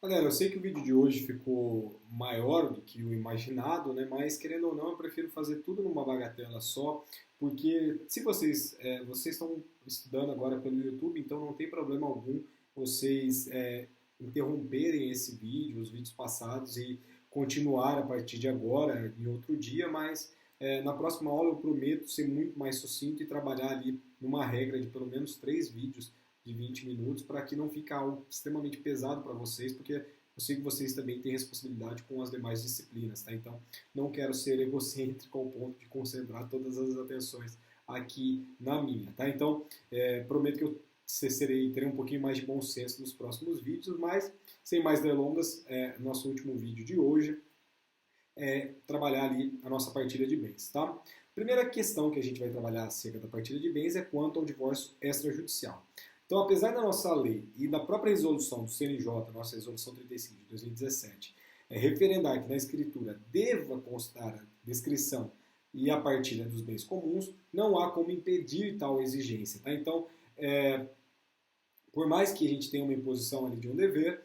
Galera, eu sei que o vídeo de hoje ficou maior do que o imaginado, né? Mas querendo ou não, eu prefiro fazer tudo numa bagatela só, porque se vocês estão estudando agora pelo YouTube, então não tem problema algum vocês interromperem esse vídeo, os vídeos passados e continuar a partir de agora em outro dia, mas na próxima aula eu prometo ser muito mais sucinto e trabalhar ali numa regra de pelo menos 3 vídeos de 20 minutos para que não fique algo extremamente pesado para vocês, porque eu sei que vocês também têm responsabilidade com as demais disciplinas, tá? Então, não quero ser egocêntrico ao ponto de concentrar todas as atenções aqui na minha, tá? Então, prometo que eu terei um pouquinho mais de bom senso nos próximos vídeos, mas, sem mais delongas, nosso último vídeo de hoje é trabalhar ali a nossa partilha de bens, tá? Primeira questão que a gente vai trabalhar acerca da partilha de bens é quanto ao divórcio extrajudicial. Então, apesar da nossa lei e da própria resolução do CNJ, nossa resolução 35 de 2017, referendar que na escritura deva constar a descrição e a partilha dos bens comuns, não há como impedir tal exigência, tá? Então, por mais que a gente tenha uma imposição ali de um dever,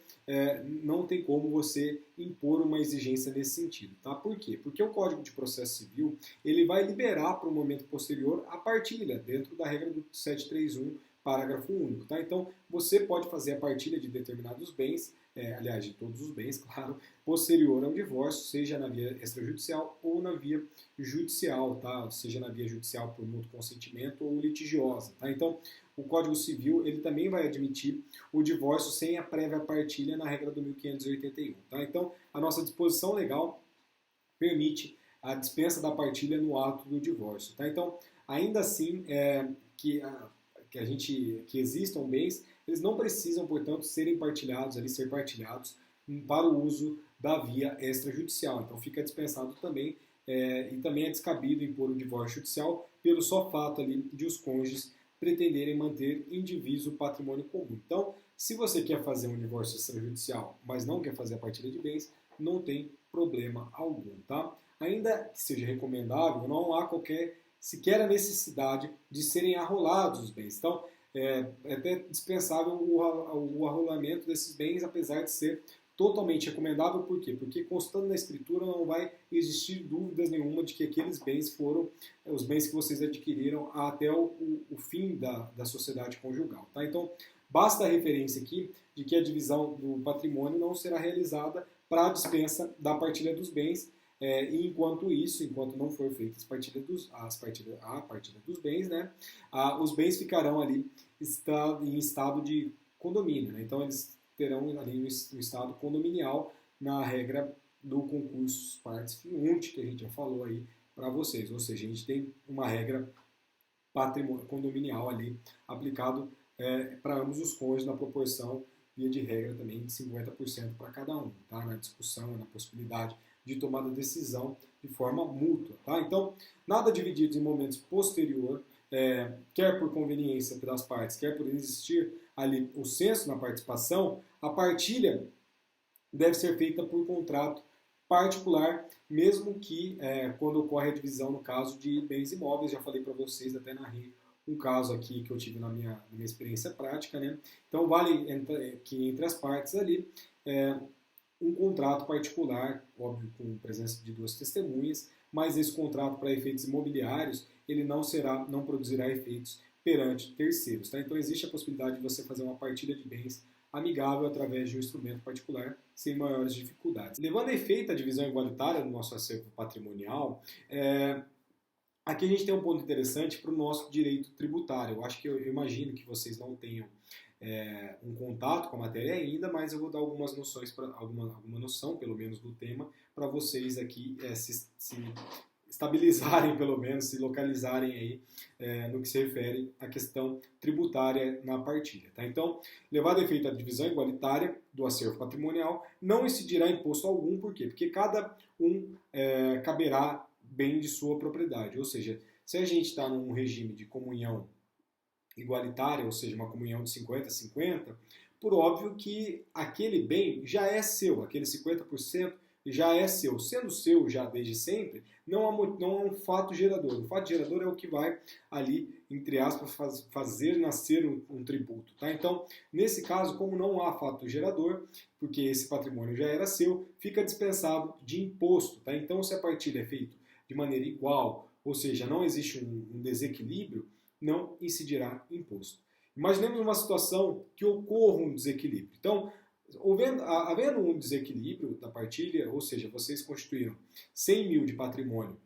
não tem como você impor uma exigência nesse sentido, tá? Por quê? Porque o Código de Processo Civil ele vai liberar para um momento posterior a partilha dentro da regra do 731, parágrafo único, tá? Então você pode fazer a partilha de determinados bens, aliás, de todos os bens, claro, posterior ao divórcio, seja na via extrajudicial ou na via judicial, tá? Seja na via judicial por mútuo consentimento ou litigiosa, tá? Então o Código Civil ele também vai admitir o divórcio sem a prévia partilha na regra do 1581. Tá? Então, a nossa disposição legal permite a dispensa da partilha no ato do divórcio. Tá? Então, ainda assim, que existam bens, eles não precisam, portanto, ser partilhados para o uso da via extrajudicial. Então, fica dispensado também, e também é descabido impor o divórcio judicial pelo só fato ali de os cônjuges pretenderem manter indiviso o patrimônio comum. Então, se você quer fazer um divórcio extrajudicial, mas não quer fazer a partilha de bens, não tem problema algum, tá? Ainda que seja recomendável, não há sequer a necessidade de serem arrolados os bens. Então, é até dispensável o arrolamento desses bens, apesar de ser totalmente recomendável. Por quê? Porque constando na escritura não vai existir dúvidas nenhuma de que aqueles bens foram os bens que vocês adquiriram até o fim da sociedade conjugal. Tá? Então, basta a referência aqui de que a divisão do patrimônio não será realizada para a dispensa da partilha dos bens, e enquanto não for feita a partilha dos bens, né, os bens ficarão ali em estado de condomínio. Né? Então, eles terão ali no estado condominial na regra do concurso partes fiunt, que a gente já falou aí para vocês. Ou seja, a gente tem uma regra condominial ali aplicado para ambos os cônjuges na proporção, via de regra também, de 50% para cada um, tá? Na discussão, na possibilidade de tomada de decisão de forma mútua. Tá? Então, nada dividido em momentos posterior, quer por conveniência das partes, quer por existir ali o senso na participação, a partilha deve ser feita por contrato particular, mesmo que quando ocorre a divisão no caso de bens imóveis. Já falei para vocês, até narrei um caso aqui que eu tive na minha experiência prática, né? Então vale que entre as partes ali um contrato particular, óbvio com presença de duas testemunhas, mas esse contrato para efeitos imobiliários ele não produzirá efeitos perante terceiros. Tá? Então existe a possibilidade de você fazer uma partilha de bens amigável através de um instrumento particular sem maiores dificuldades. Levando a efeito a divisão igualitária no nosso acervo patrimonial, aqui a gente tem um ponto interessante para o nosso direito tributário. Eu acho que eu imagino que vocês não tenham um contato com a matéria ainda, mas eu vou dar algumas noções, alguma noção, pelo menos, do tema, para vocês aqui se estabilizarem, pelo menos, se localizarem aí no que se refere à questão tributária na partilha. Tá? Então, levado a efeito a divisão igualitária do acervo patrimonial, não incidirá imposto algum. Por quê? Porque cada um caberá bem de sua propriedade. Ou seja, se a gente está num regime de comunhão igualitária, ou seja, uma comunhão de 50-50, por óbvio que aquele bem já é seu, aquele 50% já é seu. Sendo seu já desde sempre, não é um fato gerador. O fato gerador é o que vai ali, entre aspas, fazer nascer um tributo. Tá? Então, nesse caso, como não há fato gerador, porque esse patrimônio já era seu, fica dispensado de imposto. Tá? Então, se a partilha é feita de maneira igual, ou seja, não existe um desequilíbrio, não incidirá imposto. Imaginemos uma situação que ocorra um desequilíbrio. Então, havendo um desequilíbrio da partilha, ou seja, vocês constituíram 100 mil de patrimônio,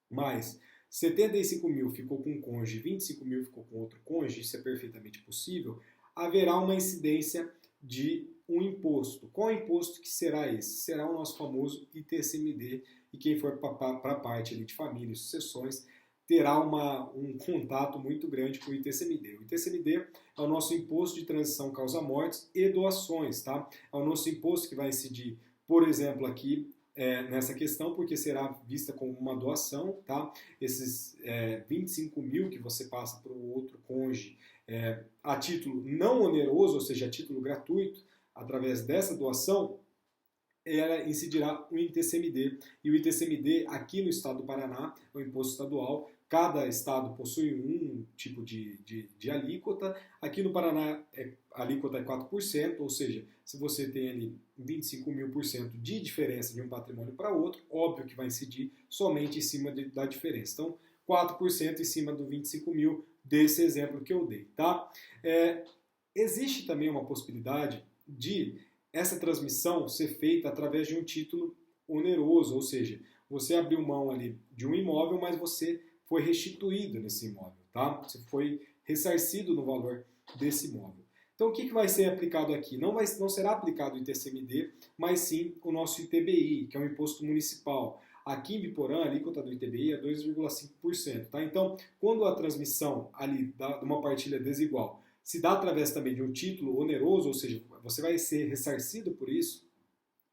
mas 75 mil ficou com um cônjuge, 25 mil ficou com outro cônjuge, isso é perfeitamente possível, haverá uma incidência de um imposto. Qual imposto que será esse? Será o nosso famoso ITCMD, e quem for para a parte ali de família e sucessões terá um contato muito grande com o ITCMD. O ITCMD é o nosso imposto de transição causa-mortes e doações, tá? É o nosso imposto que vai incidir, por exemplo, aqui nessa questão, porque será vista como uma doação, tá? Esses 25 mil que você passa para o outro cônjuge a título não oneroso, ou seja, a título gratuito, através dessa doação, ela incidirá o ITCMD. E o ITCMD aqui no estado do Paraná é um imposto estadual. Cada estado possui um tipo de alíquota. Aqui no Paraná a alíquota é 4%, ou seja, se você tem ali 25 mil por cento de diferença de um patrimônio para outro, óbvio que vai incidir somente em cima da diferença. Então, 4% em cima do 25 mil desse exemplo que eu dei. Tá? Existe também uma possibilidade de essa transmissão ser feita através de um título oneroso, ou seja, você abriu mão ali de um imóvel, mas você foi restituído nesse imóvel, tá? Você foi ressarcido no valor desse imóvel. Então, o que vai ser aplicado aqui? Não será aplicado o ITCMD, mas sim o nosso ITBI, que é um imposto municipal. Aqui em Biporã, a alíquota do ITBI é 2,5%, tá? Então, quando a transmissão ali de uma partilha desigual se dá através também de um título oneroso, ou seja, você vai ser ressarcido por isso,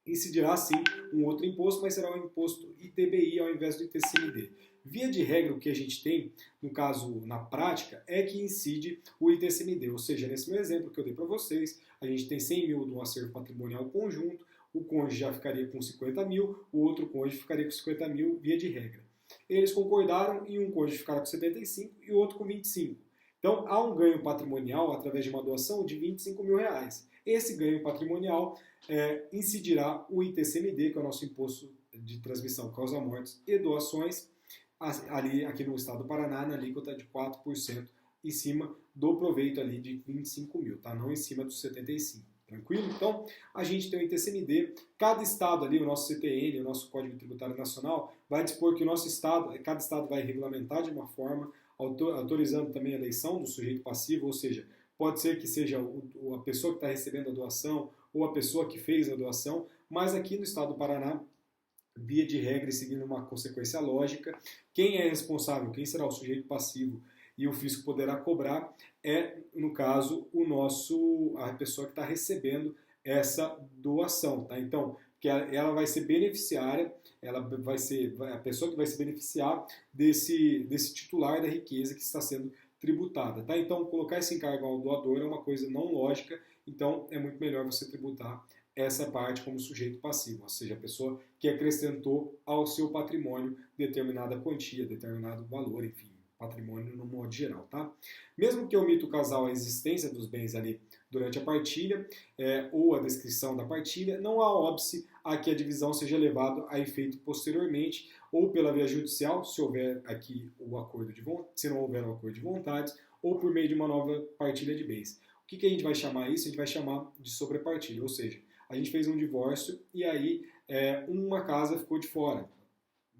incidirá sim um outro imposto, mas será um imposto ITBI ao invés do ITCMD. Via de regra, o que a gente tem, no caso, na prática, é que incide o ITCMD, ou seja, nesse meu exemplo que eu dei para vocês, a gente tem 100 mil de um acervo patrimonial conjunto, o cônjuge já ficaria com 50 mil, o outro cônjuge ficaria com 50 mil, via de regra. Eles concordaram e um cônjuge ficará com 75 e o outro com 25. Então, há um ganho patrimonial através de uma doação de 25 mil reais. Esse ganho patrimonial incidirá o ITCMD, que é o nosso imposto de transmissão causa-mortes e doações, aqui no estado do Paraná, na alíquota de 4% em cima do proveito ali de 25 mil, tá? Não em cima dos 75. Tranquilo? Então, a gente tem o ITCMD, cada estado ali, o nosso CTN, o nosso Código Tributário Nacional, vai dispor que cada estado vai regulamentar de uma forma, autorizando também a eleição do sujeito passivo, ou seja, pode ser que seja a pessoa que está recebendo a doação ou a pessoa que fez a doação, mas aqui no estado do Paraná, via de regra e seguindo uma consequência lógica, quem é responsável, quem será o sujeito passivo e o fisco poderá cobrar no caso, a pessoa que está recebendo essa doação. Tá? Então, que ela vai ser beneficiária, ela vai ser a pessoa que vai se beneficiar desse titular da riqueza que está sendo tributada. Tá? Então, colocar esse encargo ao doador é uma coisa não lógica, então é muito melhor você tributar essa parte como sujeito passivo, ou seja, a pessoa que acrescentou ao seu patrimônio determinada quantia, determinado valor, enfim, patrimônio no modo geral, tá? Mesmo que omita o casal a existência dos bens ali durante a partilha ou a descrição da partilha, não há óbice a que a divisão seja levada a efeito posteriormente ou pela via judicial, se houver aqui o acordo de vontade, se não houver o acordo de vontades, ou por meio de uma nova partilha de bens. O que a gente vai chamar isso? A gente vai chamar de sobrepartilha, ou seja, a gente fez um divórcio e aí uma casa ficou de fora.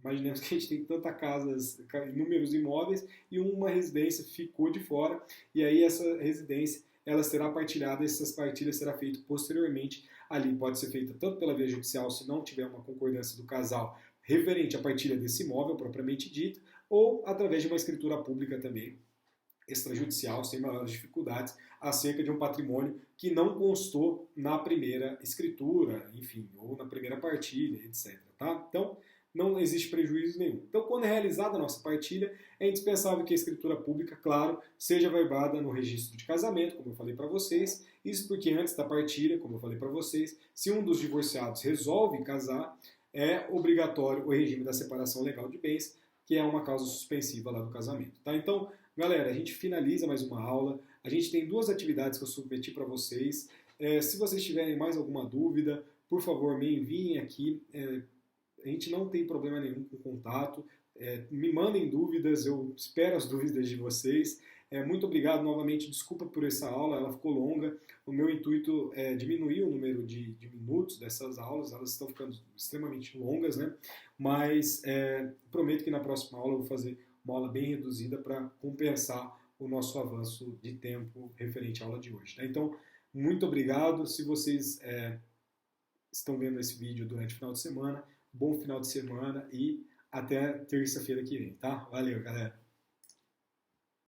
Imaginemos que a gente tem tantas casas, inúmeros imóveis, e uma residência ficou de fora, e aí essa residência ela será partilhada, essas partilhas será feita posteriormente ali. Pode ser feita tanto pela via judicial, se não tiver uma concordância do casal referente à partilha desse imóvel propriamente dito, ou através de uma escritura pública também, extrajudicial, sem maiores dificuldades, acerca de um patrimônio que não constou na primeira escritura, enfim, ou na primeira partilha, etc. Tá? Então, não existe prejuízo nenhum. Então, quando é realizada a nossa partilha, é indispensável que a escritura pública, claro, seja verbada no registro de casamento, como eu falei para vocês. Isso porque antes da partilha, como eu falei para vocês, se um dos divorciados resolve casar, é obrigatório o regime da separação legal de bens, que é uma causa suspensiva lá do casamento. Tá? Então, galera, a gente finaliza mais uma aula. A gente tem 2 atividades que eu submeti para vocês. Se vocês tiverem mais alguma dúvida, por favor, me enviem aqui. A gente não tem problema nenhum com contato. Me mandem dúvidas, eu espero as dúvidas de vocês. Muito obrigado novamente, desculpa por essa aula, ela ficou longa. O meu intuito é diminuir o número de minutos dessas aulas, elas estão ficando extremamente longas, né? Mas prometo que na próxima aula eu vou fazer uma aula bem reduzida para compensar o nosso avanço de tempo referente à aula de hoje. Tá? Então, muito obrigado. Se vocês estão vendo esse vídeo durante o final de semana, bom final de semana e até terça-feira que vem, tá? Valeu, galera!